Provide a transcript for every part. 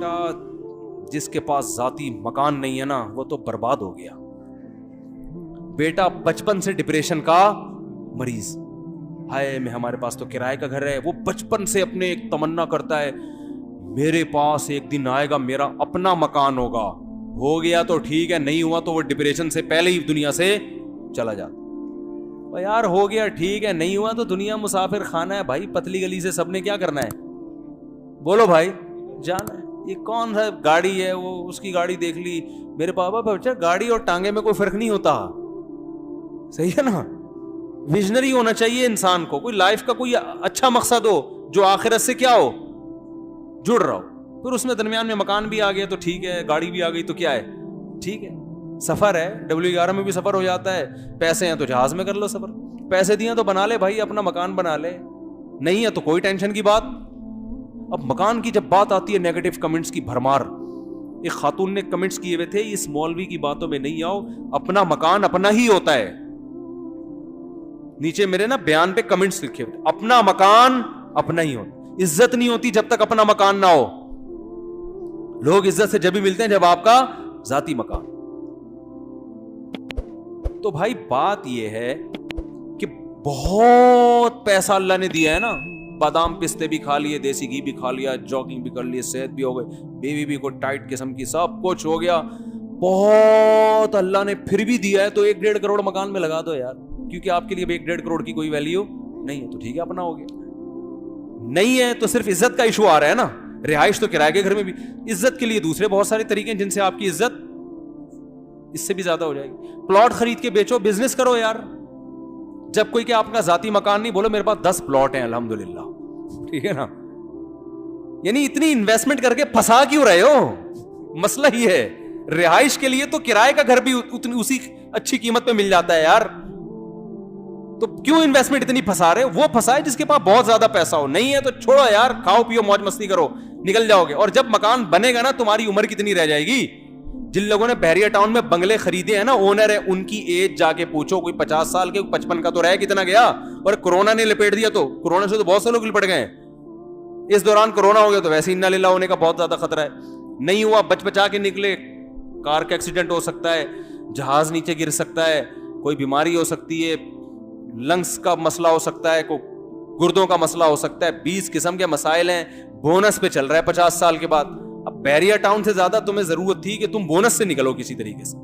کہا جس کے پاس ذاتی مکان نہیں ہے نا وہ تو برباد ہو گیا. بیٹا بچپن سے ڈپریشن کا مریض, ہائے میں ہمارے پاس تو کرائے کا گھر ہے. وہ بچپن سے اپنے ایک تمنا کرتا ہے میرے پاس ایک دن آئے گا میرا اپنا مکان ہوگا. ہو گیا تو ٹھیک ہے, نہیں ہوا تو وہ ڈپریشن سے پہلے ہی دنیا سے چلا جاتا. یار ہو گیا ٹھیک ہے, نہیں ہوا تو دنیا مسافر خانہ ہے بھائی. پتلی گلی سے سب نے کیا کرنا ہے, بولو بھائی, جانا ہے. یہ کون سا گاڑی ہے, وہ اس کی گاڑی دیکھ لی. میرے پاپا بچہ گاڑی اور ٹانگے میں کوئی فرق نہیں ہوتا, صحیح ہے نا. ویژنری ہونا چاہیے انسان کو, کوئی لائف کا کوئی اچھا مقصد ہو جو آخرت سے کیا ہو, جڑ رہا ہو. پھر اس میں درمیان میں مکان بھی آ گیا تو ٹھیک ہے, گاڑی بھی آ گئی تو کیا ہے, ٹھیک ہے. سفر ہے, W11 میں بھی سفر ہو جاتا ہے. پیسے ہیں تو جہاز میں کر لو سفر, پیسے دیے تو بنا لے بھائی, اپنا مکان بنا لے. نہیں ہے تو کوئی ٹینشن کی بات. اب مکان کی جب بات آتی ہے نیگیٹو کمنٹس کی بھرمار. ایک خاتون نے کمنٹس کیے ہوئے تھے اس مولوی کی باتوں میں نہیں آؤ, اپنا مکان اپنا ہی ہوتا ہے. نیچے میرے نا بیان پہ کمنٹس لکھے ہوئے, اپنا مکان اپنا ہی ہوتا. عزت نہیں ہوتی جب تک اپنا مکان نہ ہو. لوگ عزت سے جب بھی ملتے ہیں جب آپ کا ذاتی مکان. تو بھائی بات یہ ہے کہ بہت پیسہ اللہ نے دیا ہے نا, بادام پستے بھی کھا لیے, دیسی گھی بھی کھا لیا, جاگنگ بھی کر لی, صحت بھی ہو گئی, بیوی بھی کوئی ٹائٹ قسم کی, سب کچھ ہو گیا, بہت اللہ نے پھر بھی دیا ہے. تو 1-1.5 کروڑ مکان میں لگا دو یار, کیونکہ آپ کے لیے 1-1.5 کروڑ کی کوئی ویلیو نہیں ہے تو ٹھیک ہے اپنا ہو گیا. نہیں ہے تو صرف عزت کا ایشو آ رہا ہے نا. رہائش تو کرائے کے گھر میں بھی, عزت کے لیے دوسرے بہت سارے طریقے ہیں جن سے آپ کی عزت اس سے بھی زیادہ ہو جائے گی. پلاٹ خرید کے بیچو, بزنس کرو یار. جب کوئی کہ آپ کا ذاتی مکان نہیں, بولو میرے پاس 10 پلاٹ ہیں الحمدللہ, ٹھیک ہے نا. یعنی اتنی انویسٹمنٹ کر کے پھنسا کیوں رہے ہو, مسئلہ ہی ہے. رہائش کے لیے تو کرائے کا گھر بھی اسی اچھی قیمت پہ مل جاتا ہے یار. تو کیوں انویسٹمنٹ اتنی پھنسا رہے, وہ پھنسائے جس کے پاس بہت زیادہ پیسہ ہو. نہیں ہے تو چھوڑو یار, کھاؤ پیو موج مستی کرو, نکل جاؤ گے. اور جب مکان بنے گا نا تمہاری عمر کتنی رہ جائے گی. جن لوگوں نے بحریہ ٹاؤن میں بنگلے خریدے ہیں نا, اونر ہے, ان کی ایج جا کے پوچھو, کوئی 50 سال کے 55 کا تو رہ کتنا گیا. اور کورونا نے لپیٹ دیا, تو کورونا سے تو بہت سے لوگ لپٹ گئے. اس دوران کورونا ہو گیا تو ویسے انا للہ ہونے کا بہت زیادہ خطرہ ہے. نہیں ہوا, بچ بچا کے نکلے. کار کا ایکسیڈنٹ ہو سکتا ہے, جہاز نیچے گر سکتا ہے, کوئی بیماری ہو سکتی ہے, لنگس کا مسئلہ ہو سکتا ہے, کوئی گردوں کا مسئلہ ہو سکتا ہے. 20 قسم کے مسائل ہیں. بونس پہ چل رہا ہے 50 سال کے بعد. اب بحریہ ٹاؤن سے زیادہ تمہیں ضرورت تھی کہ تم بونس سے نکلو کسی طریقے سے.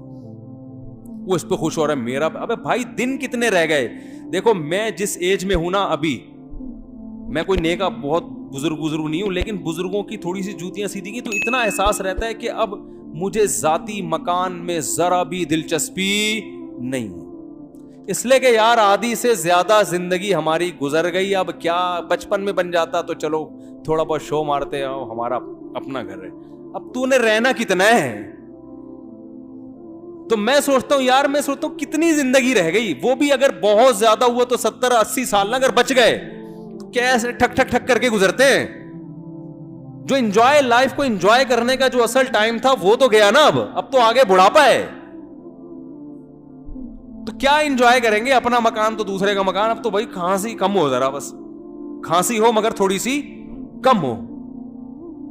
وہ اس پہ خوش ہو رہا ہے میرا. ابے بھائی دن کتنے رہ گئے. دیکھو میں جس ایج میں ہوں نا ابھی, میں کوئی نیکا بہت بزرگ نہیں ہوں, لیکن بزرگوں کی تھوڑی سی جوتیاں سیدھی کی تو اتنا احساس رہتا ہے کہ اب مجھے ذاتی مکان میں ذرا بھی دلچسپی نہیں ہے. اس لیے کہ یار آدھی سے زیادہ زندگی ہماری گزر گئی. اب کیا بچپن میں بن جاتا تو چلو تھوڑا بہت شو مارتے ہیں, ہمارا اپنا گھر ہے. اب تو نے رہنا کتنا ہے. تو میں سوچتا ہوں یار, میں سوچتا ہوں کتنی زندگی رہ گئی. وہ بھی اگر بہت زیادہ ہوا تو 70-80 سال نہ اگر بچ گئے تو کیسے ٹھک ٹھک ٹھک کر کے گزرتے ہیں. جو انجوائے لائف کو انجوائے کرنے کا جو اصل ٹائم تھا وہ تو گیا نا. اب تو آگے بڑھاپا ہے, تو کیا انجوائے کریں گے. اپنا مکان تو دوسرے کا مکان. اب تو بھائی کھانسی کم ہو, ذرا بس کھانسی ہو مگر تھوڑی سی کم ہو,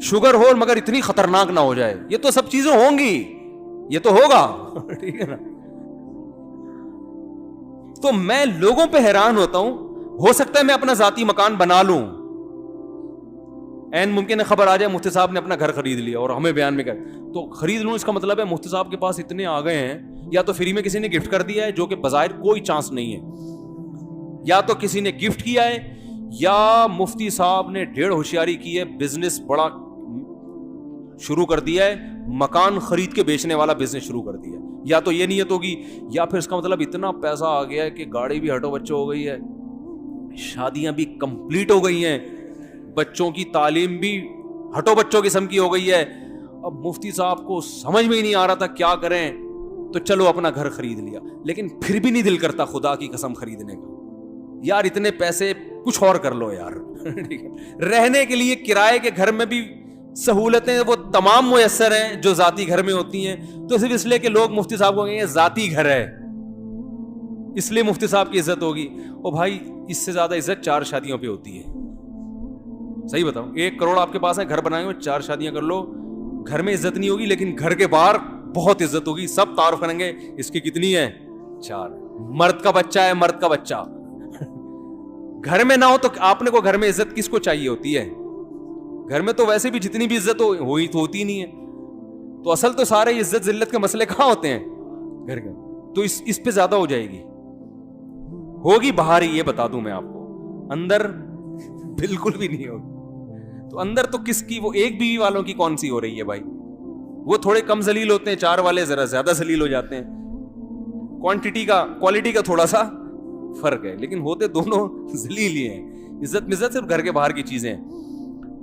شوگر ہو مگر اتنی خطرناک نہ ہو جائے. یہ تو سب چیزیں ہوں گی, یہ تو ہوگا, ٹھیک ہے نا. تو میں لوگوں پہ حیران ہوتا ہوں. ہو سکتا ہے میں اپنا ذاتی مکان بنا لوں, این ممکن ہے خبر آ جائے مفتی صاحب نے اپنا گھر خرید لیا اور ہمیں بیان میں کر, تو خرید لوں اس کا مطلب ہے مفتی صاحب کے پاس اتنے آ گئے ہیں, یا تو فری میں کسی نے گفٹ کر دیا ہے جو کہ بظاہر کوئی چانس نہیں ہے, یا تو کسی نے گفٹ کیا ہے, یا مفتی صاحب نے ڈھیڑ ہوشیاری کی ہے, بزنس بڑا شروع کر دیا ہے, مکان خرید کے بیچنے والا بزنس شروع کر دیا ہے. یا تو یہ نیت ہوگی, یا پھر اس کا مطلب اتنا پیسہ آ گیا ہے کہ گاڑی بھی ہٹو بچوں ہو گئی ہے, شادیاں بھی کمپلیٹ ہو گئی ہیں, بچوں کی تعلیم بھی ہٹو بچوں قسم کی ہو گئی ہے. اب مفتی صاحب کو سمجھ میں ہی نہیں آ رہا تھا کیا کریں, تو چلو اپنا گھر خرید لیا. لیکن پھر بھی نہیں دل کرتا خدا کی قسم خریدنے کا. یار اتنے پیسے کچھ اور کر لو یار. رہنے کے لیے کرائے کے گھر میں بھی سہولتیں وہ تمام میسر ہیں جو ذاتی گھر میں ہوتی ہیں. تو صرف اس لیے کہ لوگ مفتی صاحب کو کہیں گے ذاتی گھر ہے, اس لیے مفتی صاحب کی عزت ہوگی. او بھائی اس سے زیادہ عزت 4 شادیوں پہ ہوتی ہے. صحیح بتاؤ, 1 کروڑ آپ کے پاس ہے, گھر بنائے ہوئے, 4 شادیاں کر لو, گھر میں عزت نہیں ہوگی لیکن گھر کے باہر بہت عزت ہوگی, سب تعارف کریں گے اس کی کتنی ہے, 4. مرد کا بچہ ہے, مرد کا بچہ. گھر میں نہ ہو تو آپ نے کو گھر میں عزت کس کو چاہیے ہوتی ہے؟ گھر میں تو ویسے بھی جتنی بھی عزت ہوئی تو ہوتی نہیں ہے. تو اصل تو سارے عزت ذلت کے مسئلے کہاں ہوتے ہیں؟ گھر کے. تو اس پہ زیادہ ہو جائے گی, ہوگی باہر ہی, یہ بتا دوں میں آپ کو, اندر بالکل بھی نہیں ہوگی. تو اندر تو کس کی, وہ ایک بیوی والوں کی کون سی ہو رہی ہے بھائی؟ وہ تھوڑے کم ذلیل ہوتے ہیں, 4 والے ذرا زیادہ ذلیل ہو جاتے ہیں. کوالٹی کا تھوڑا سا فرق ہے, لیکن ہوتے دونوں ذلیل ہی ہیں. عزت مزت صرف گھر کے باہر کی چیزیں ہیں.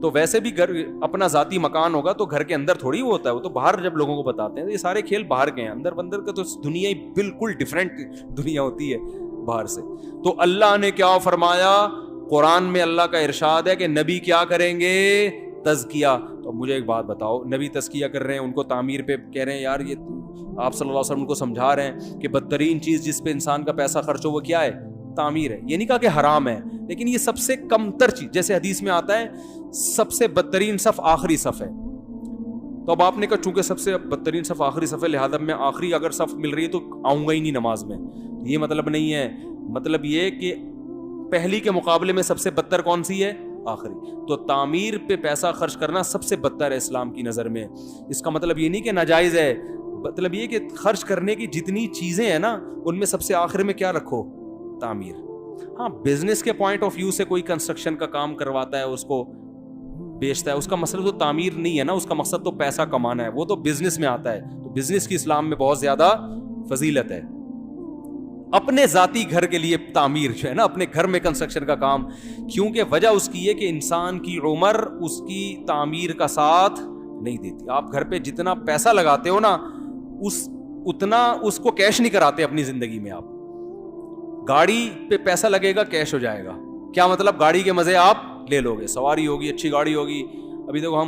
تو ویسے بھی گھر اپنا ذاتی مکان ہوگا تو گھر کے اندر تھوڑی وہ ہوتا ہے, وہ تو باہر جب لوگوں کو بتاتے ہیں. یہ سارے کھیل باہر کے ہیں, اندر کا تو دنیا ہی بالکل ڈفرینٹ دنیا ہوتی ہے باہر سے. تو اللہ نے کیا فرمایا, قرآن میں اللہ کا ارشاد ہے کہ نبی کیا کریں گے, تزکیہ. تو مجھے ایک بات بتاؤ, نبی تزکیہ کر رہے ہیں, ان کو تعمیر پہ کہہ رہے ہیں, یار یہ آپ صلی اللہ علیہ وسلم کو سمجھا رہے ہیں کہ بدترین چیز جس پہ انسان کا پیسہ خرچ ہو وہ کیا ہے, تعمیر ہے. یہ نہیں کہا کہ حرام ہے, لیکن یہ سب سے کم تر چیز, جیسے حدیث میں آتا ہے سب سے بدترین صف آخری صف ہے. تو اب آپ نے کہا چونکہ سب سے بدترین صف آخری صف ہے, لہذا میں آخری اگر صف مل رہی ہے تو آؤں گا ہی نہیں نماز میں. یہ مطلب نہیں ہے, مطلب یہ کہ پہلی کے مقابلے میں سب سے بدتر کون سی ہے, آخری. تو تعمیر پہ پیسہ خرچ کرنا سب سے بدتر ہے اسلام کی نظر میں. اس کا مطلب یہ نہیں کہ ناجائز ہے, مطلب یہ کہ خرچ کرنے کی جتنی چیزیں ہیں نا ان میں سب سے آخر میں کیا رکھو, تعمیر. ہاں بزنس کے پوائنٹ آف ویو سے کوئی کنسٹرکشن کا کام کرواتا ہے, اس کو بیچتا ہے, اس کا مطلب تو تعمیر نہیں ہے نا, اس کا مقصد تو پیسہ کمانا ہے, وہ تو بزنس میں آتا ہے. تو بزنس کی اسلام میں بہت زیادہ فضیلت ہے. اپنے ذاتی گھر کے لیے تعمیر جو ہے نا, اپنے گھر میں کنسٹرکشن کا کام, کیونکہ وجہ اس کی ہے کہ انسان کی عمر اس کی تعمیر کا ساتھ نہیں دیتی. آپ گھر پہ جتنا پیسہ لگاتے ہو نا اتنا اس کو کیش نہیں کراتے اپنی زندگی میں. آپ گاڑی پہ پیسہ لگے گا کیش ہو جائے گا, کیا مطلب گاڑی کے مزے آپ لے لو گے, سواری ہوگی, اچھی گاڑی ہوگی. ابھی دیکھو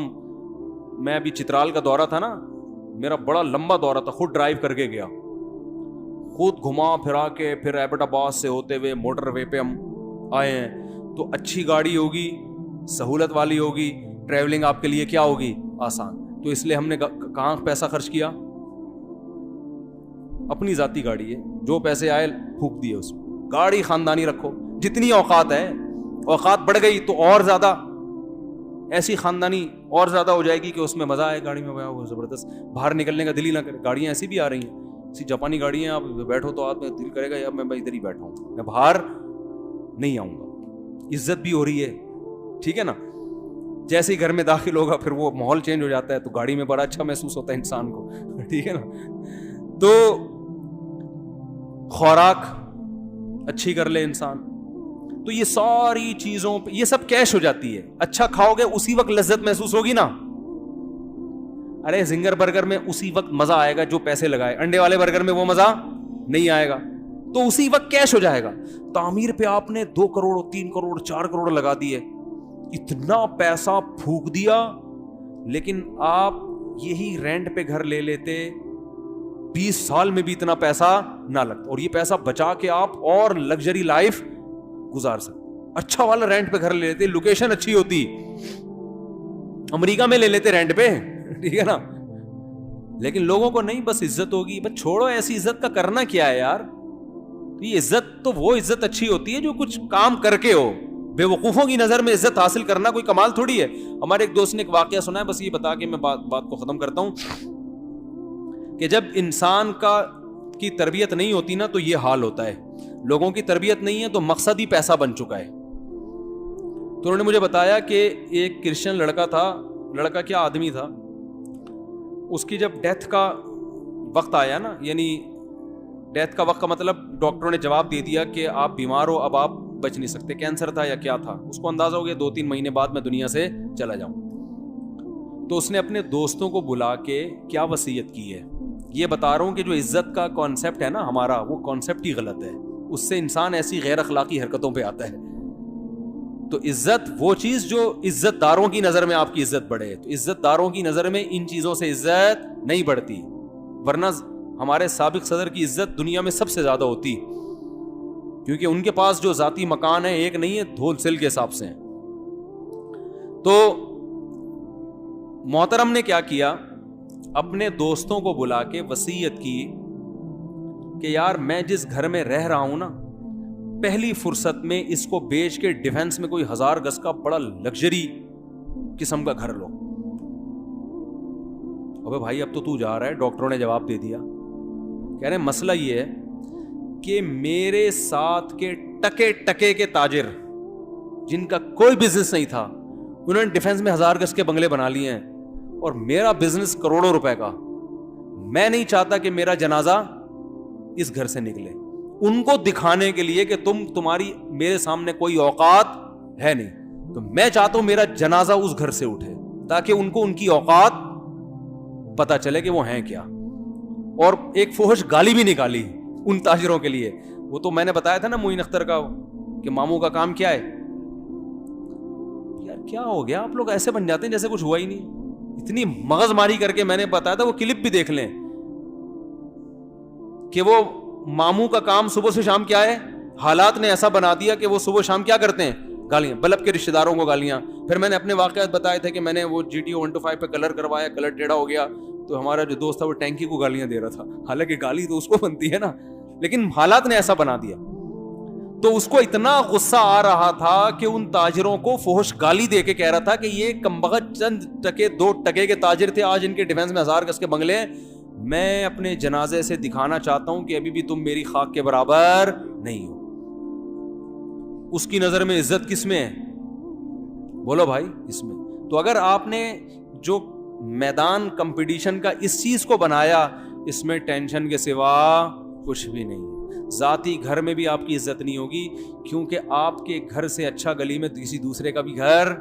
میں ابھی چترال کا دورہ تھا نا, میرا بڑا لمبا دورہ تھا, خود ڈرائیو کر کے گیا, خود گھما پھرا کے, پھر ایبٹ آباد سے ہوتے ہوئے موٹر وے پہ ہم آئے ہیں. تو اچھی گاڑی ہوگی, سہولت والی ہوگی, ٹریولنگ آپ کے لیے کیا ہوگی, آسان. تو اس لیے ہم نے کہاں پیسہ خرچ کیا, اپنی ذاتی گاڑی ہے, جو پیسے آئے پھونک دیے اس میں. گاڑی خاندانی رکھو, جتنی اوقات ہے, اوقات بڑھ گئی تو اور زیادہ ایسی خاندانی اور زیادہ ہو جائے گی کہ اس میں مزہ آئے گاڑی میں, وہ زبردست, باہر نکلنے کا دل ہی نہ کرے. گاڑیاں ایسی بھی آ رہی ہیں, ایسی جاپانی گاڑیاں, آپ بیٹھو تو آپ میں دل کرے گا یا میں ادھر ہی بیٹھا ہوں, میں باہر نہیں آؤں گا. عزت بھی ہو رہی ہے, ٹھیک ہے نا. جیسے ہی گھر میں داخل ہوگا پھر وہ ماحول چینج ہو جاتا ہے, تو گاڑی میں بڑا اچھا محسوس ہوتا ہے انسان کو, ٹھیک ہے نا. تو خوراک اچھی کر لے انسان, تو یہ ساری چیزوں پہ یہ سب کیش ہو جاتی ہے. اچھا کھاؤ گے اسی وقت لذت محسوس ہوگی نا. ارے زنگر برگر میں اسی وقت مزہ آئے گا جو پیسے لگائے, انڈے والے برگر میں وہ مزہ نہیں آئے گا, تو اسی وقت کیش ہو جائے گا. تعمیر پہ آپ نے 2 کروڑ 3 کروڑ 4 کروڑ لگا دیے, اتنا پیسہ پھونک دیا, لیکن آپ یہی رینٹ پہ گھر لے لیتے 20 سال میں بھی اتنا پیسہ نہ لگتا, اور یہ پیسہ بچا کے آپ اور لگژری لائف گزار سکتے. اچھا والا رینٹ پہ گھر لے لیتے, لوکیشن اچھی ہوتی, امریکہ میں لے لیتے رینٹ پہ, ٹھیک ہے نا. لیکن لوگوں کو نہیں, بس عزت ہوگی, بس چھوڑو, ایسی عزت کا کرنا کیا ہے یار. یہ عزت تو وہ عزت اچھی ہوتی ہے جو کچھ کام کر کے ہو. بے وقوفوں کی نظر میں عزت حاصل کرنا کوئی کمال تھوڑی ہے. ہمارے ایک دوست نے ایک واقعہ سنا ہے, بس یہ بتا کے میں بات کو ختم کرتا ہوں, کہ جب انسان کی تربیت نہیں ہوتی نا تو یہ حال ہوتا ہے. لوگوں کی تربیت نہیں ہے تو مقصد ہی پیسہ بن چکا ہے. تو انہوں نے مجھے بتایا کہ ایک کرسچن لڑکا کیا آدمی تھا, اس کی جب ڈیتھ کا وقت آیا نا, یعنی ڈیتھ کا وقت کا مطلب ڈاکٹروں نے جواب دے دیا کہ آپ بیمار ہو, اب آپ بچ نہیں سکتے, کینسر تھا یا کیا تھا, اس کو اندازہ ہو گیا 2-3 مہینے بعد میں دنیا سے چلا جاؤں. تو اس نے اپنے دوستوں کو بلا کے کیا وصیت کی ہے, یہ بتا رہا ہوں کہ جو عزت کا کانسیپٹ ہے نا ہمارا, وہ کانسیپٹ ہی غلط ہے. اس سے انسان ایسی غیر اخلاقی حرکتوں پہ آتا ہے. تو عزت وہ چیز جو عزت داروں کی نظر میں آپ کی عزت بڑھے, تو عزت داروں کی نظر میں ان چیزوں سے عزت نہیں بڑھتی, ورنہ ہمارے سابق صدر کی عزت دنیا میں سب سے زیادہ ہوتی, کیونکہ ان کے پاس جو ذاتی مکان ہے ایک نہیں ہے, ہول سیل کے حساب سے ہیں. تو محترم نے کیا کیا, اپنے دوستوں کو بلا کے وصیت کی کہ یار میں جس گھر میں رہ رہا ہوں نا, پہلی فرصت میں اس کو بیچ کے ڈیفنس میں کوئی 1000 گز کا بڑا لگژری قسم کا گھر لو. ابے بھائی اب تو جا رہا ہے. ڈاکٹروں نے جواب دے دیا, کہہ رہے ہیں مسئلہ یہ ہے کہ میرے ساتھ کے ٹکے ٹکے کے تاجر جن کا کوئی بزنس نہیں تھا, انہوں نے ڈیفنس میں 1000 گز کے بنگلے بنا لیے ہیں, اور میرا بزنس کروڑوں روپے کا. میں نہیں چاہتا کہ میرا جنازہ اس گھر سے نکلے, ان کو دکھانے کے لیے کہ تمہاری میرے سامنے کوئی اوقات ہے نہیں, تو میں چاہتا ہوں میرا جنازہ اس گھر سے اٹھے تاکہ ان کو ان کی اوقات پتا چلے کہ وہ ہیں کیا. اور ایک فحش گالی بھی نکالی ان تاجروں کے لیے. وہ تو میں نے بتایا تھا نا معین اختر کا کہ ماموں کا کام کیا ہے. یار کیا ہو گیا, آپ لوگ ایسے بن جاتے ہیں جیسے کچھ ہوا ہی نہیں. اتنی مغز ماری کر کے میں نے بتایا تھا, وہ کلپ بھی دیکھ لیں کہ وہ ماموں کا کام صبح سے شام کیا ہے. حالات نے ایسا بنا دیا کہ وہ صبح شام کیا کرتے ہیں, گالیاں, بلب کے رشتہ داروں کو گالیاں. پھر میں نے اپنے واقعات بتائے تھے کہ میں نے وہ GTO 125 پہ کلر کروایا, کلر ٹیڑھا ہو گیا, تو ہمارا جو دوست تھا وہ ٹینکی کو گالیاں دے رہا تھا. حالانکہ گالی تو اس کو بنتی ہے نا, لیکن حالات نے ایسا بنا دیا. تو اس کو اتنا غصہ آ رہا تھا کہ ان تاجروں کو فحش گالی دے کے کہہ رہا تھا کہ یہ کمبخت چند ٹکے 2 ٹکے کے تاجر تھے, آج ان کے ڈیفنس میں 1000 گز کے بنگلے ہیں. میں اپنے جنازے سے دکھانا چاہتا ہوں کہ ابھی بھی تم میری خاک کے برابر نہیں ہو. اس کی نظر میں عزت کس میں ہے؟ بولو بھائی, اس میں. تو اگر آپ نے جو میدان کمپٹیشن کا اس چیز کو بنایا, اس میں ٹینشن کے سوا کچھ بھی نہیں ہے. ذاتی گھر میں بھی آپ کی عزت نہیں ہوگی, کیونکہ آپ کے گھر سے اچھا گلی میں کسی دوسرے کا بھی گھر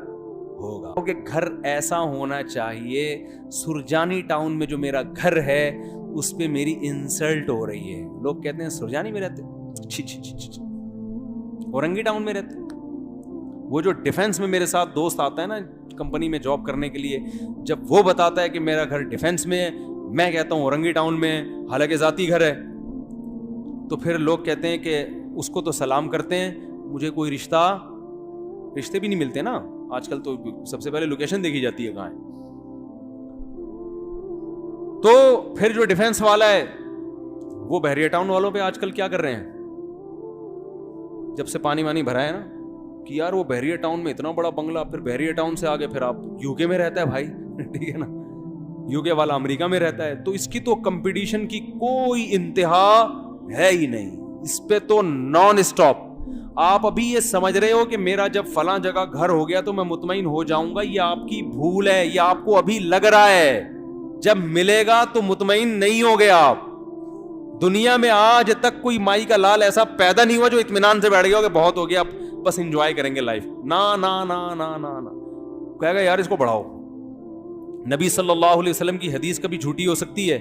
ہوگا. کیونکہ گھر ایسا ہونا چاہیے, سرجانی ٹاؤن میں جو میرا گھر ہے اس پہ میری انسلٹ ہو رہی ہے. لوگ کہتے ہیں سرجانی میں رہتے, اورنگی ٹاؤن میں رہتے. وہ جو ڈیفنس میں میرے ساتھ دوست آتا ہے نا کمپنی میں جاب کرنے کے لیے, جب وہ بتاتا ہے کہ میرا گھر ڈیفنس میں ہے, میں کہتا ہوں اورنگی ٹاؤن میں, حالانکہ ذاتی گھر ہے, تو پھر لوگ کہتے ہیں کہ اس کو تو سلام کرتے ہیں, مجھے کوئی رشتے بھی نہیں ملتے نا آج کل. تو سب سے پہلے لوکیشن دیکھی جاتی ہے کہاں ہے. تو پھر جو ڈیفنس والا ہے وہ بحریہ ٹاؤن والوں پہ آج کل کیا کر رہے ہیں, جب سے پانی وانی بھرا ہے نا, کہ یار وہ بحریہ ٹاؤن میں اتنا بڑا بنگلہ, پھر بحریہ ٹاؤن سے آگے پھر آپ UK میں رہتا ہے بھائی, ٹھیک ہے نا, UK والا امریکہ میں رہتا ہے. تو اس کی تو کمپٹیشن کی کوئی انتہا ہے ہی نہیں, اس پہ تو نان اسٹاپ. آپ ابھی یہ سمجھ رہے ہو کہ میرا جب فلاں جگہ گھر ہو گیا تو میں مطمئن ہو جاؤں گا, یہ آپ کی بھول ہے. یہ آپ کو ابھی لگ رہا ہے, جب ملے گا تو مطمئن نہیں ہو گیا آپ. دنیا میں آج تک کوئی مائی کا لال ایسا پیدا نہیں ہوا جو اطمینان سے بیٹھ گیا ہو کہ بہت ہو گیا, بس انجوائے کریں گے لائف. نا نا نا نا نا نا, کہے گا یار اس کو بڑھاؤ. نبی صلی اللہ علیہ وسلم کی حدیث کبھی جھوٹی ہو سکتی ہے؟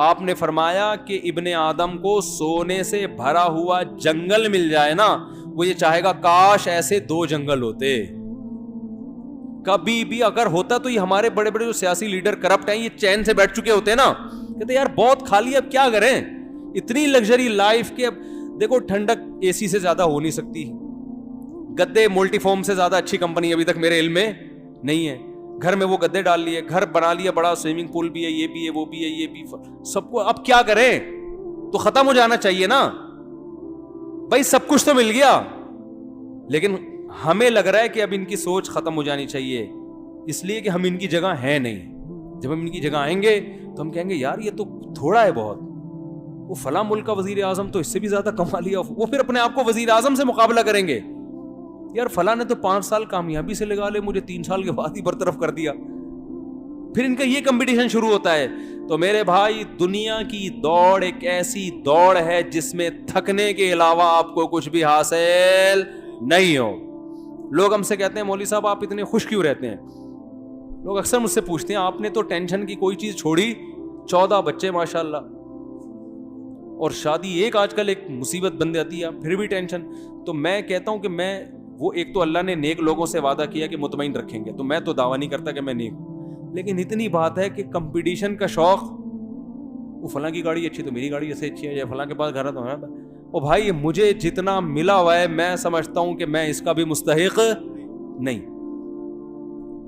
آپ نے فرمایا کہ ابن آدم کو سونے سے بھرا ہوا جنگل مل جائے نا, وہ یہ چاہے گا کاش ایسے 2 جنگل ہوتے. کبھی بھی اگر ہوتا تو یہ ہمارے بڑے بڑے جو سیاسی لیڈر کرپٹ ہیں, یہ چین سے بیٹھ چکے ہوتے نا, کہتے یار بہت کھا لیا اب کیا کریں, اتنی لگژری لائف کے. اب دیکھو ٹھنڈک AC سے زیادہ ہو نہیں سکتی, گدے ملٹی فارم سے زیادہ اچھی کمپنی ابھی تک میرے علم میں نہیں ہے. گھر میں وہ گدے ڈال لیے, گھر بنا لیا بڑا, سوئمنگ پول بھی ہے, یہ بھی ہے, وہ بھی ہے, یہ بھی, سب کو. اب کیا کریں, تو ختم ہو جانا چاہیے نا بھائی, سب کچھ تو مل گیا. لیکن ہمیں لگ رہا ہے کہ اب ان کی سوچ ختم ہو جانی چاہیے, اس لیے کہ ہم ان کی جگہ ہیں نہیں. جب ہم ان کی جگہ آئیں گے تو ہم کہیں گے یار یہ تو تھوڑا ہے بہت, وہ فلاں ملک کا وزیر اعظم تو اس سے بھی زیادہ کما لیا. وہ پھر اپنے آپ کو وزیر اعظم سے مقابلہ کریں گے, یار فلاں نے تو 5 سال کامیابی سے لگا لے, مجھے 3 سال کے بعد ہی برطرف کر دیا. پھر ان کا یہ کمپٹیشن شروع ہوتا ہے. تو میرے بھائی, دنیا کی دوڑ ایک ایسی دوڑ ہے جس میں تھکنے کے علاوہ آپ کو کچھ بھی حاصل نہیں ہو. لوگ ہم سے کہتے ہیں مولوی صاحب آپ اتنے خوش کیوں رہتے ہیں؟ لوگ اکثر مجھ سے پوچھتے ہیں آپ نے تو ٹینشن کی کوئی چیز چھوڑی, 14 بچے ماشاءاللہ, اور شادی ایک آج کل ایک مصیبت بن جاتی ہے, پھر بھی ٹینشن. تو میں کہتا ہوں کہ میں وہ, ایک تو اللہ نے نیک لوگوں سے وعدہ کیا کہ مطمئن رکھیں گے, تو میں تو دعویٰ نہیں کرتا کہ میں نیک ہوں, لیکن اتنی بات ہے کہ کمپٹیشن کا شوق, وہ فلاں کی گاڑی اچھی تو میری گاڑی ایسے اچھی ہے, یا فلاں کے پاس گھر ہے تو ہمارا. او بھائی, مجھے جتنا ملا ہوا ہے میں سمجھتا ہوں کہ میں اس کا بھی مستحق نہیں.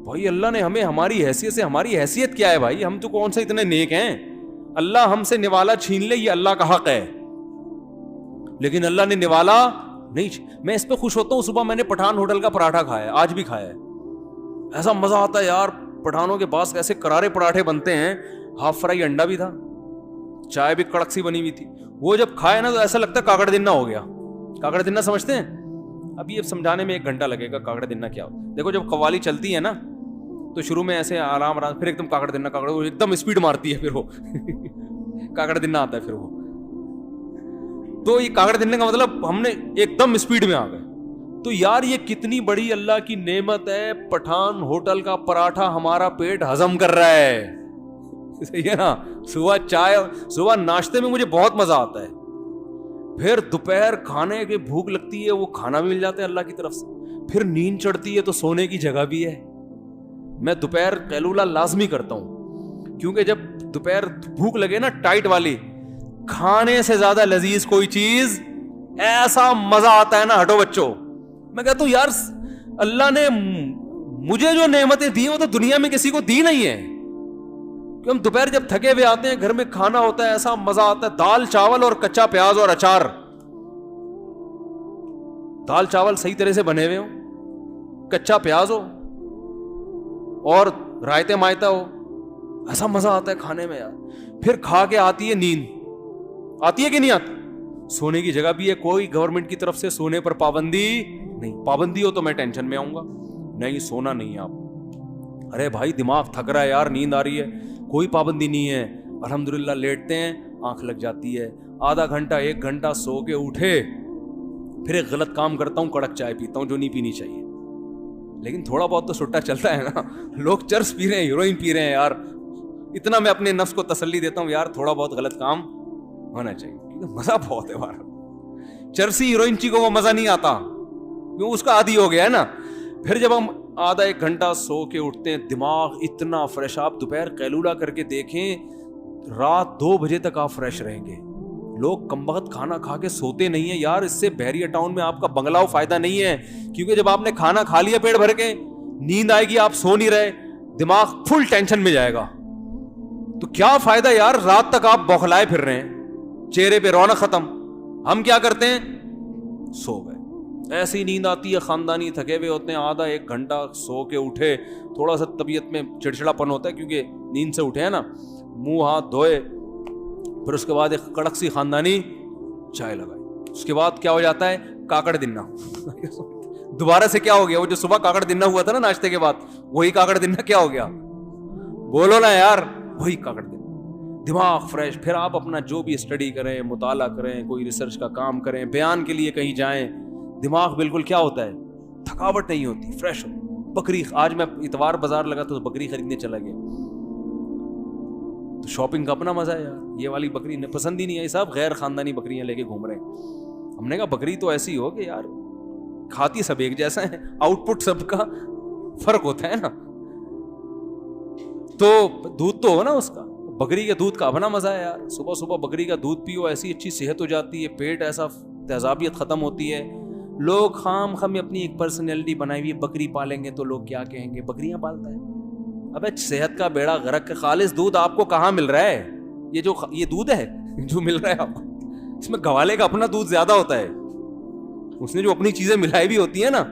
بھائی اللہ نے ہمیں ہماری حیثیت سے, ہماری حیثیت کیا ہے بھائی, ہم تو کون سے اتنے نیک ہیں, اللہ ہم سے نوالا چھین لے یہ اللہ کا حق ہے, لیکن اللہ نے نوالا نہیں. میں اس پہ خوش ہوتا ہوں, صبح میں نے پٹھان ہوٹل کا پراٹھا کھایا, آج بھی کھایا ہے, ایسا مزہ آتا ہے یار. پٹھانوں کے پاس ایسے کرارے پراٹھے بنتے ہیں, ہاف فرائی انڈا بھی تھا, چائے بھی کڑک سی بنی ہوئی تھی. وہ جب کھائے نا تو ایسا لگتا ہے کاکڑ دنہ ہو گیا. کاکڑ دنہ سمجھتے ہیں؟ ابھی یہ سمجھانے میں 1 گھنٹہ لگے گا کاکڑ دنہ کیا ہو. دیکھو جب قوالی چلتی ہے نا تو شروع میں ایسے آرام آرام, پھر ایک دم کاکڑ دنہ, کاکڑ ایک دم اسپیڈ مارتی ہے, پھر وہ کاکڑ دنہ آتا ہے. پھر وہ تو یہ کاکڑ دنہ کا مطلب ہم نے ایک دم اسپیڈ میں آ گئے. تو یار یہ کتنی بڑی اللہ کی نعمت ہے, پٹھان ہوٹل کا پراٹھا ہمارا پیٹ ہضم کر رہا ہے, صحیح ہے نا. صبح چائے, صبح ناشتے میں مجھے بہت مزہ آتا ہے, پھر دوپہر کھانے کی بھوک لگتی ہے, وہ کھانا بھی مل جاتا ہے اللہ کی طرف سے, پھر نیند چڑھتی ہے تو سونے کی جگہ بھی ہے. میں دوپہر قیلولہ لازمی کرتا ہوں, کیونکہ جب دوپہر بھوک لگے نا ٹائٹ والی, کھانے سے زیادہ لذیذ کوئی چیز, ایسا مزہ آتا ہے نا, ہٹو بچوں. میں کہتا ہوں یار اللہ نے مجھے جو نعمتیں دی وہ تو دنیا میں کسی کو دی نہیں ہے. کہ ہم دوپہر جب تھکے ہوئے آتے ہیں, گھر میں کھانا ہوتا ہے, ایسا مزہ آتا ہے, دال چاول اور کچا پیاز اور اچار, دال چاول صحیح طرح سے بنے ہوئے ہو, کچا پیاز ہو اور رائتے مائتا ہو, ایسا مزہ آتا ہے کھانے میں یار. پھر کھا کے آتی ہے نیند, آتی ہے کہ نہیں آتی. سونے کی جگہ بھی ہے, کوئی گورنمنٹ کی طرف سے سونے پر پابندی نہیں. پابندی ہو تو میں ٹینشن میں آؤں گا, نہیں سونا نہیں ہے آپ. ارے بھائی دماغ تھک رہا ہے یار, نیند آ رہی ہے, کوئی پابندی نہیں ہے, الحمدللہ لیٹتے ہیں, آنکھ لگ جاتی ہے, آدھا گھنٹہ 1 گھنٹہ سو کے اٹھے, پھر ایک غلط کام کرتا ہوں, کڑک چائے پیتا ہوں جو نہیں پینی چاہیے. لیکن تھوڑا بہت تو سٹا چلتا ہے نا. لوگ چرس پی رہے ہیں, ہیروئن پی رہے ہیں یار, اتنا میں اپنے نفس کو تسلی دیتا ہوں یار تھوڑا بہت غلط کام ہونا چاہیے, مزہ بہت ہے یار. چرسی ہیروئن چی کو وہ مزہ نہیں آتا کیوں, اس کا عادی ہو گیا ہے نا. پھر جب ہم آدھا 1 گھنٹہ سو کے اٹھتے ہیں, دماغ اتنا فریش. آپ دوپہر قیلولہ کر کے دیکھیں, رات 2 بجے تک آپ فریش رہیں گے. لوگ کم وقت کھانا کھا کے سوتے نہیں ہیں یار, اس سے بحریہ ٹاؤن میں آپ کا بنگلاؤ فائدہ نہیں ہے, کیونکہ جب آپ نے کھانا کھا لیا پیٹ بھر کے, نیند آئے گی, آپ سو نہیں رہے, دماغ فل ٹینشن میں جائے گا. تو کیا فائدہ یار, رات تک آپ بوکھلائے پھر رہے ہیں, چہرے پہ رونق ختم. ہم کیا کرتے ہیں, سو گئے. ایسی نیند آتی ہے, خاندانی تھکے ہوئے ہوتے ہیں, آدھا 1 گھنٹہ سو کے اٹھے, تھوڑا سا طبیعت میں چڑچڑا پن ہوتا ہے کیونکہ نیند سے اٹھے ہیں نا, منہ ہاتھ دھوئے, پھر اس کے بعد ایک کڑک سی خاندانی چائے لگائی. اس کے بعد کیا ہو جاتا ہے, کاکڑ دنہ. دوبارہ سے کیا ہو گیا, وہ جو صبح کاکڑ دنہ ہوا تھا نا ناشتے کے بعد, وہی کاکڑ دنہ کیا ہو گیا, بولو نا یار, وہی کاکڑ دنہ. دماغ فریش. پھر آپ اپنا جو بھی اسٹڈی کریں, مطالعہ کریں, کوئی ریسرچ کا کام کریں, بیان کے لیے کہیں جائیں, دماغ بالکل کیا ہوتا ہے, تھکاوٹ نہیں ہوتی, فریش ہو. بکری, آج میں اتوار بازار لگا تو بکری خریدنے چلا گیا, تو شاپنگ کا اپنا مزہ ہے یار. یہ والی بکری پسند ہی نہیں آئی, صاحب غیر خاندانی بکریاں لے کے گھوم رہے ہیں. ہم نے کہا بکری تو ایسی ہو کہ یار کھاتی سب ایک جیسا ہے, آؤٹ پٹ سب کا فرق ہوتا ہے نا, تو دودھ تو ہو نا اس کا. بکری کے دودھ کا اپنا مزہ ہے یار. صبح صبح بکری کا دودھ پیو, ایسی اچھی صحت ہو جاتی ہے, پیٹ ایسا تیزابیت ختم ہوتی ہے. لوگ خام خام اپنی ایک پرسنالٹی بنائی ہوئی ہے, بکری پالیں گے تو لوگ کیا کہیں گے, بکریاں پالتا ہے. ابے صحت کا بیڑا غرق. خالص دودھ آپ کو کہاں مل رہا ہے, یہ دودھ ہے جو مل رہا ہے آپ کو, اس میں گوالے کا اپنا دودھ زیادہ ہوتا ہے, اس نے جو اپنی چیزیں ملائی بھی ہوتی ہیں نا.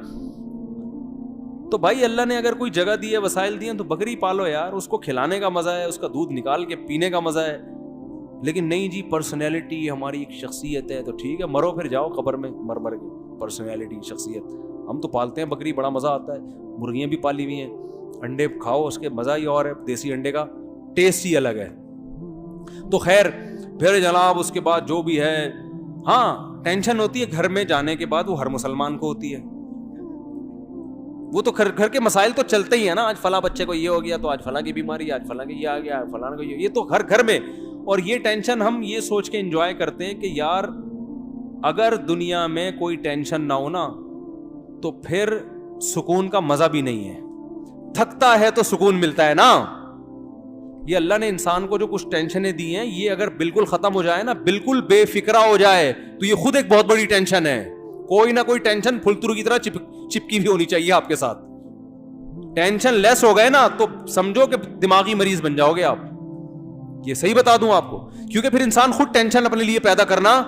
تو بھائی اللہ نے اگر کوئی جگہ دی ہے, وسائل دیے, تو بکری پالو یار, اس کو کھلانے کا مزہ ہے, اس کا دودھ نکال کے پینے کا مزہ ہے. لیکن نہیں جی, پرسنالٹی ہماری ایک شخصیت ہے, تو ٹھیک ہے, مرو پھر جاؤ قبر میں مر کے. پرسنالٹی, شخصیت. ہم تو پالتے ہیں بکری, بڑا مزہ آتا ہے. مرغیاں بھی پالی ہوئی ہیں, انڈے کھاؤ, اس کے مزہ ہی اور ہے, دیسی انڈے کا ٹیسٹ ہی الگ ہے. تو خیر پھر جناب اس کے بعد جو بھی ہے, ہاں ٹینشن ہوتی ہے گھر میں جانے کے بعد, وہ ہر مسلمان کو ہوتی ہے. وہ تو گھر کے مسائل تو چلتے ہی ہیں نا, آج فلاں بچے کو یہ ہو گیا, تو آج فلاں کی بیماری, آج فلاں کی یہ آ گیا, فلاں کو یہ تو گھر میں. اور یہ ٹینشن ہم یہ سوچ کے انجوائے کرتے ہیں کہ یار اگر دنیا میں کوئی ٹینشن نہ ہو نا تو پھر سکون کا مزہ بھی نہیں ہے. تھکتا ہے تو سکون ملتا ہے نا. یہ اللہ نے انسان کو جو کچھ ٹینشنیں دی ہیں, یہ اگر بالکل ختم ہو جائے نا, بالکل بے فکرہ ہو جائے, تو یہ خود ایک بہت بڑی ٹینشن ہے. کوئی نہ کوئی ٹینشن پھلترو کی طرح چپکی بھی ہونی چاہیے آپ کے ساتھ. ٹینشن لیس ہو گئے نا تو سمجھو کہ دماغی مریض بن جاؤ گے آپ. یہ صحیح بتا دوں آپ کو, کیونکہ پھر انسان خود ٹینشن اپنے لیے پیدا کرنا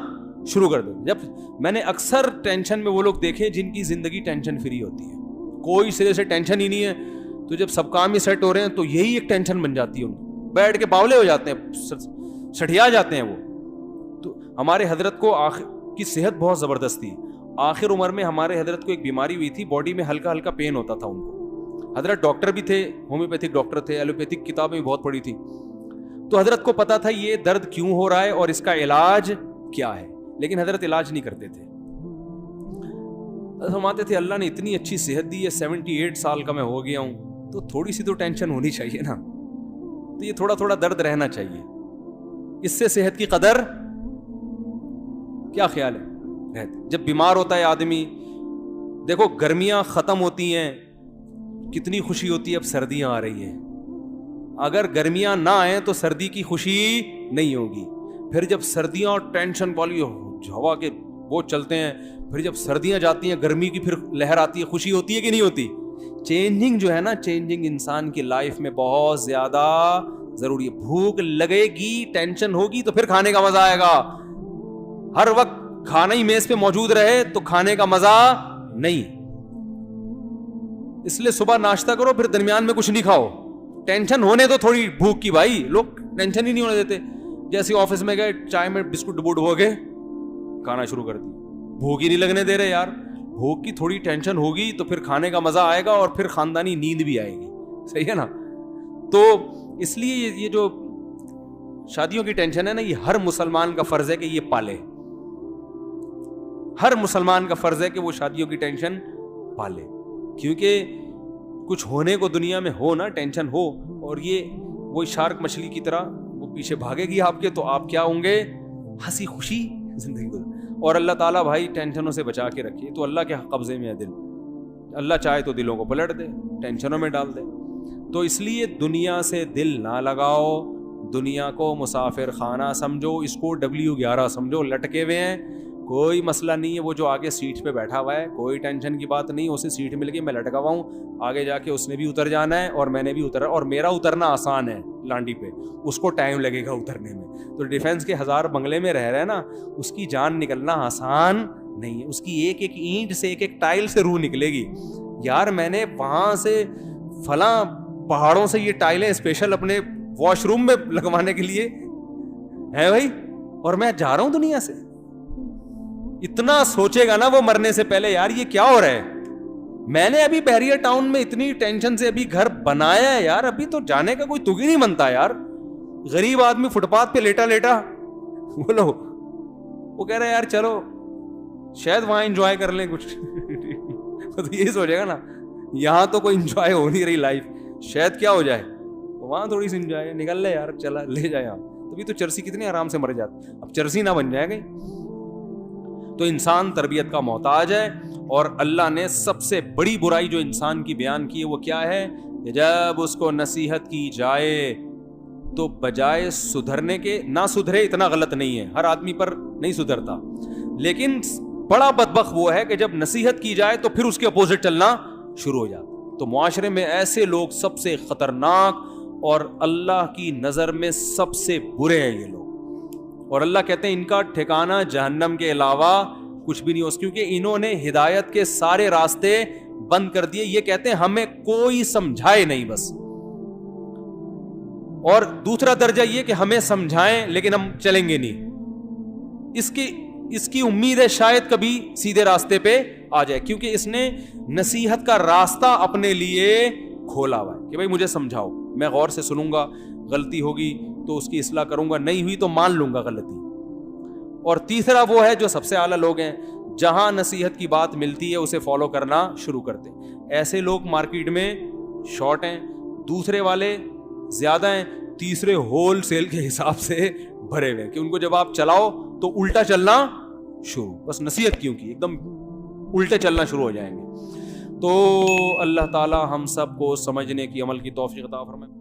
شروع کر دے. جب میں نے اکثر ٹینشن میں وہ لوگ دیکھے جن کی زندگی ٹینشن فری ہوتی ہے, کوئی سرے سے ٹینشن ہی نہیں ہے, تو جب سب کام ہی سیٹ ہو رہے ہیں تو یہی ایک ٹینشن بن جاتی ہے ان کو, بیٹھ کے باولے ہو جاتے ہیں, سٹھیا جاتے ہیں وہ. تو ہمارے حضرت کو کی صحت بہت زبردست تھی. آخر عمر میں ہمارے حضرت کو ایک بیماری ہوئی تھی, باڈی میں ہلکا ہلکا پین ہوتا تھا ان کو. حضرت ڈاکٹر بھی تھے, ہومیوپیتھک ڈاکٹر تھے, ایلوپیتھک کتابیں بھی بہت پڑھی تھی. تو حضرت کو پتا تھا یہ درد کیوں ہو رہا ہے اور اس کا علاج کیا ہے, لیکن حضرت علاج نہیں کرتے تھے. فرماتے تھے اللہ نے اتنی اچھی صحت دی ہے, 78 سال کا میں ہو گیا ہوں, تو تھوڑی سی تو ٹینشن ہونی چاہیے نا, تو یہ تھوڑا تھوڑا درد رہنا چاہیے, اس سے صحت کی قدر. کیا خیال ہے جب بیمار ہوتا ہے آدمی؟ دیکھو گرمیاں ختم ہوتی ہیں, کتنی خوشی ہوتی ہے, اب سردیاں آ رہی ہیں. اگر گرمیاں نہ آئیں تو سردی کی خوشی نہیں ہوگی. پھر جب سردیاں اور ٹینشن والی ہوا کے وہ چلتے ہیں, پھر جب سردیاں جاتی ہیں گرمی کی پھر لہر آتی ہے, خوشی ہوتی ہے کہ نہیں ہوتی؟ چینجنگ جو ہے نا, چینجنگ انسان کی لائف میں بہت زیادہ ضروری ہے. بھوک لگے گی, ٹینشن ہوگی تو پھر کھانے کا مزہ آئے گا. ہر وقت کھانا ہی میز پہ موجود رہے تو کھانے کا مزہ نہیں. اس لیے صبح ناشتہ کرو, پھر درمیان میں کچھ نہیں کھاؤ. ٹینشن ہونے تو تھوڑی بھوک کی, بھائی لوگ ٹینشن ہی نہیں ہونے دیتے. جیسے آفس میں گئے, چائے میں بسکٹ ڈبو ڈبو کے کھانا شروع کر دی, بھوک ہی نہیں لگنے دے رہے یار. بھوک کی تھوڑی ٹینشن ہوگی تو پھر کھانے کا مزہ آئے گا, اور پھر خاندانی نیند بھی آئے گی. صحیح ہے نا؟ تو اس لیے یہ جو شادیوں کی ٹینشن ہے نا, یہ ہر مسلمان کا فرض ہے کہ یہ پالے. ہر مسلمان کا فرض ہے کہ وہ شادیوں کی ٹینشن پالے, کیونکہ کچھ ہونے کو دنیا میں ہو نا, ٹینشن ہو, اور یہ وہ شارک مچھلی کی طرح وہ پیچھے بھاگے گی آپ کے, تو آپ کیا ہوں گے؟ ہنسی خوشی زندگی گزر. اور اللہ تعالیٰ بھائی ٹینشنوں سے بچا کے رکھے. تو اللہ کے قبضے میں ہے دل, اللہ چاہے تو دلوں کو پلٹ دے, ٹینشنوں میں ڈال دے. تو اس لیے دنیا سے دل نہ لگاؤ, دنیا کو مسافر خانہ سمجھو, اس کو W11 سمجھو, لٹکے ہوئے ہیں, کوئی مسئلہ نہیں ہے. وہ جو آگے سیٹ پہ بیٹھا ہوا ہے, کوئی ٹینشن کی بات نہیں, اسے سیٹ مل گئی, میں لٹکا ہوا ہوں, آگے جا کے اس نے بھی اتر جانا ہے اور میں نے بھی اترا, اور میرا اترنا آسان ہے لانڈی پہ, اس کو ٹائم لگے گا اترنے میں. تو ڈیفینس کے 1000 بنگلے میں رہ رہے نا, اس کی جان نکلنا آسان نہیں ہے. اس کی ایک ایک اینٹ سے, ایک ایک ٹائل سے روح نکلے گی. یار میں نے وہاں سے فلاں پہاڑوں سے یہ ٹائلیں اسپیشل اپنے واش روم میں لگوانے کے لیے ہے بھائی, اور میں جا رہا ہوں دنیا سے. اتنا سوچے گا نا وہ مرنے سے پہلے, یار یہ کیا ہو رہا ہے, میں نے ابھی بیریئر ٹاؤن میں اتنی ٹینشن سے ابھی گھر بنایا ہے یار, ابھی تو جانے کا کوئی تگ ہی نہیں بنتا یار. غریب آدمی فٹ پاتھ پہ لیٹا لیٹا, بولو وہ کہہ رہا ہے یار چلو شاید وہاں انجوائے کر لیں کچھ. تو یہی سوچے گا نا, یہاں تو کوئی انجوائے ہو نہیں رہی لائف, شاید کیا ہو جائے وہاں تھوڑی سی انجوائے, نکل لے یار, چلا لے جائے یہاں. تبھی تو چرسی کتنے آرام سے مر جاتے, اب چرسی نہ بن جائے گئی. تو انسان تربیت کا محتاج ہے, اور اللہ نے سب سے بڑی برائی جو انسان کی بیان کی ہے وہ کیا ہے کہ جب اس کو نصیحت کی جائے تو بجائے سدھرنے کے, نہ سدھرے اتنا غلط نہیں ہے, ہر آدمی پر نہیں سدھرتا, لیکن بڑا بدبخت وہ ہے کہ جب نصیحت کی جائے تو پھر اس کے اپوزٹ چلنا شروع ہو جاتا. تو معاشرے میں ایسے لوگ سب سے خطرناک اور اللہ کی نظر میں سب سے برے ہیں یہ لوگ, اور اللہ کہتے ہیں ان کا ٹھکانہ جہنم کے علاوہ کچھ بھی نہیں ہو, کیونکہ انہوں نے ہدایت کے سارے راستے بند کر دیے. یہ کہتے ہیں ہمیں کوئی سمجھائے نہیں بس, اور دوسرا درجہ یہ کہ ہمیں سمجھائیں لیکن ہم چلیں گے نہیں. اس کی امید ہے شاید کبھی سیدھے راستے پہ آ جائے, کیونکہ اس نے نصیحت کا راستہ اپنے لیے کھولا ہوا ہے کہ بھائی مجھے سمجھاؤ, میں غور سے سنوں گا, غلطی ہوگی تو اس کی اصلاح کروں گا, نہیں ہوئی تو مان لوں گا غلطی. اور تیسرا وہ ہے جو سب سے اعلیٰ لوگ ہیں, جہاں نصیحت کی بات ملتی ہے اسے فالو کرنا شروع کرتے ہیں. ایسے لوگ مارکیٹ میں شارٹ ہیں, دوسرے والے زیادہ ہیں, تیسرے ہول سیل کے حساب سے بھرے ہوئے کہ ان کو جب آپ چلاؤ تو الٹا چلنا شروع, بس نصیحت کیوں کی ایک دم الٹے چلنا شروع ہو جائیں گے. تو اللہ تعالی ہم سب کو سمجھنے کی, عمل کی توفیق عطا فرمائے.